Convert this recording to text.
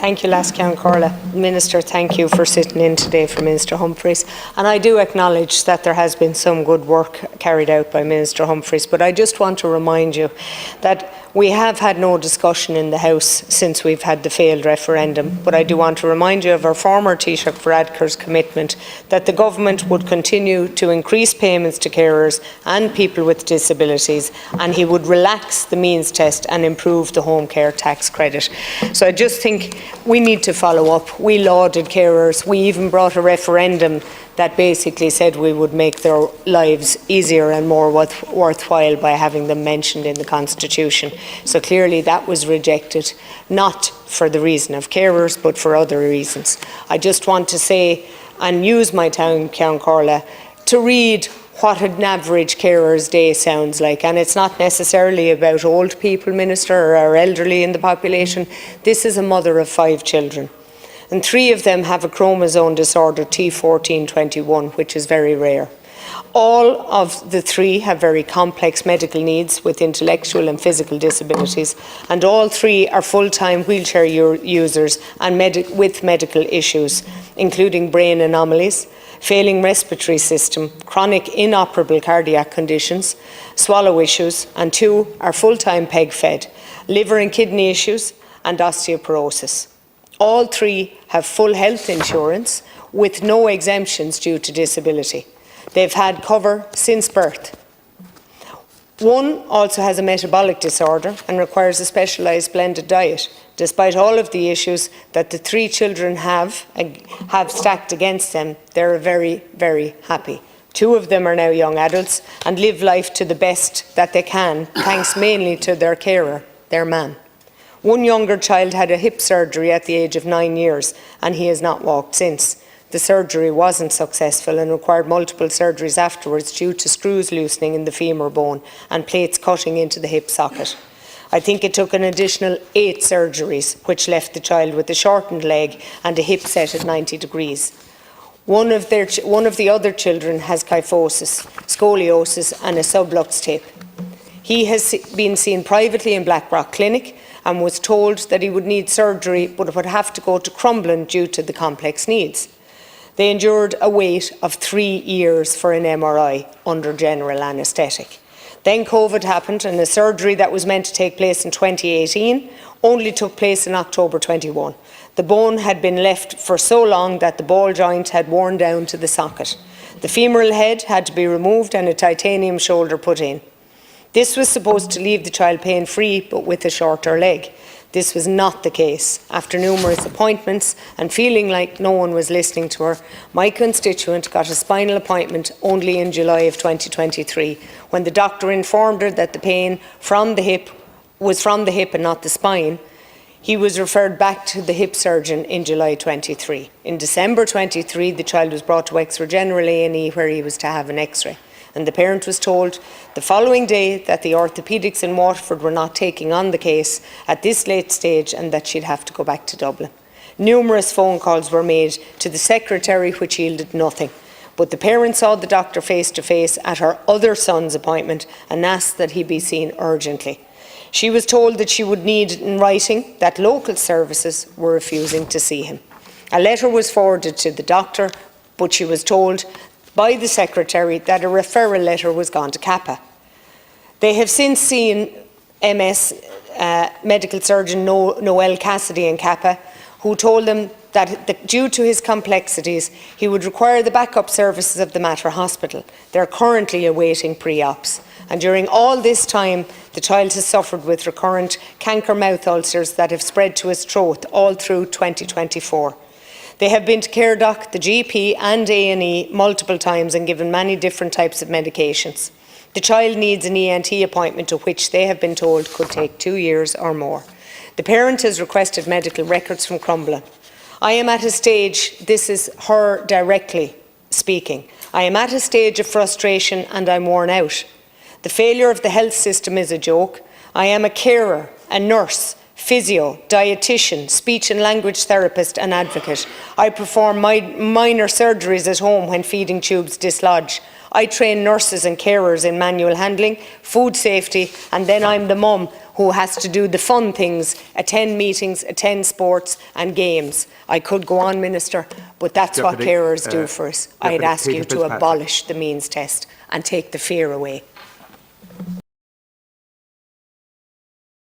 Thank you, Lascian Corla. Minister, thank you for sitting in today for Minister Humphreys. And I do acknowledge that there has been some good work carried out by Minister Humphreys, but I just want to remind you that we have had no discussion in the House since we've had the failed referendum, but I do want to remind you of our former Taoiseach Varadkar's commitment that the Government would continue to increase payments to carers and people with disabilities, and he would relax the means test and improve the home care tax credit. So I just think we need to follow up. We lauded carers. We even brought a referendum that basically said we would make their lives easier and more worthwhile by having them mentioned in the Constitution. So clearly that was rejected, not for the reason of carers, but for other reasons. I just want to say, and use my town, Ceann Corla, to read what an average carer's day sounds like. And it's not necessarily about old people, Minister, or elderly in the population. This is a mother of 5 children. And 3 of them have a chromosome disorder, T1421, which is very rare. All of the 3 have very complex medical needs with intellectual and physical disabilities, and all 3 are full-time wheelchair users and with medical issues, including brain anomalies, failing respiratory system, chronic inoperable cardiac conditions, swallow issues, and 2 are full-time peg-fed, liver and kidney issues, and osteoporosis. All 3 have full health insurance with no exemptions due to disability. They've had cover since birth. 1 also has a metabolic disorder and requires a specialised blended diet. Despite all of the issues that the 3 children have stacked against them, they're very, very happy. 2 of them are now young adults and live life to the best that they can, thanks mainly to their carer, their man. 1 younger child had a hip surgery at the age of 9 years, and he has not walked since. The surgery wasn't successful and required multiple surgeries afterwards due to screws loosening in the femur bone and plates cutting into the hip socket. I think it took an additional 8 surgeries, which left the child with a shortened leg and a hip set at 90 degrees. One of the other children has kyphosis, scoliosis, and a subluxed hip. He has been seen privately in Blackrock Clinic and was told that he would need surgery but would have to go to Crumlin due to the complex needs. They endured a wait of 3 years for an MRI under general anaesthetic. Then COVID happened, and the surgery that was meant to take place in 2018 only took place in October 21. The bone had been left for so long that the ball joint had worn down to the socket. The femoral head had to be removed and a titanium shoulder put in. This was supposed to leave the child pain-free, but with a shorter leg. This was not the case. After numerous appointments and feeling like no one was listening to her, my constituent got a spinal appointment only in July of 2023, when the doctor informed her that the pain from the hip was from the hip and not the spine. He was referred back to the hip surgeon in July 23. In December 23, the child was brought to Wexford General A&E, where he was to have an X-ray. And the parent was told the following day that the orthopaedics in Waterford were not taking on the case at this late stage and that she'd have to go back to Dublin. Numerous phone calls were made to the secretary, which yielded nothing. But the parent saw the doctor face to face at her other son's appointment and asked that he be seen urgently. She was told that she would need in writing that local services were refusing to see him. A letter was forwarded to the doctor, but she was told by the secretary that a referral letter was gone to Kappa. They have since seen MS medical surgeon Noel Cassidy in Kappa, who told them that due to his complexities, he would require the backup services of the Mater Hospital. They're currently awaiting pre-ops. And during all this time, the child has suffered with recurrent canker mouth ulcers that have spread to his throat all through 2024. They have been to CareDoc, the GP and A&E multiple times and given many different types of medications. The child needs an ENT appointment, to which they have been told could take 2 years or more. The parent has requested medical records from Crumlin. I am at a stage, this is her directly speaking, I am at a stage of frustration and I'm worn out. The failure of the health system is a joke. I am a carer, a nurse, physio, dietitian, speech and language therapist and advocate. I perform minor surgeries at home when feeding tubes dislodge. I train nurses and carers in manual handling, food safety, and then I'm the mum who has to do the fun things, attend meetings, attend sports and games. I could go on, Minister, but that's Deputy, what carers do for us. I'd ask Peter you to Fitzpatrick. abolish the means test and take the fear away.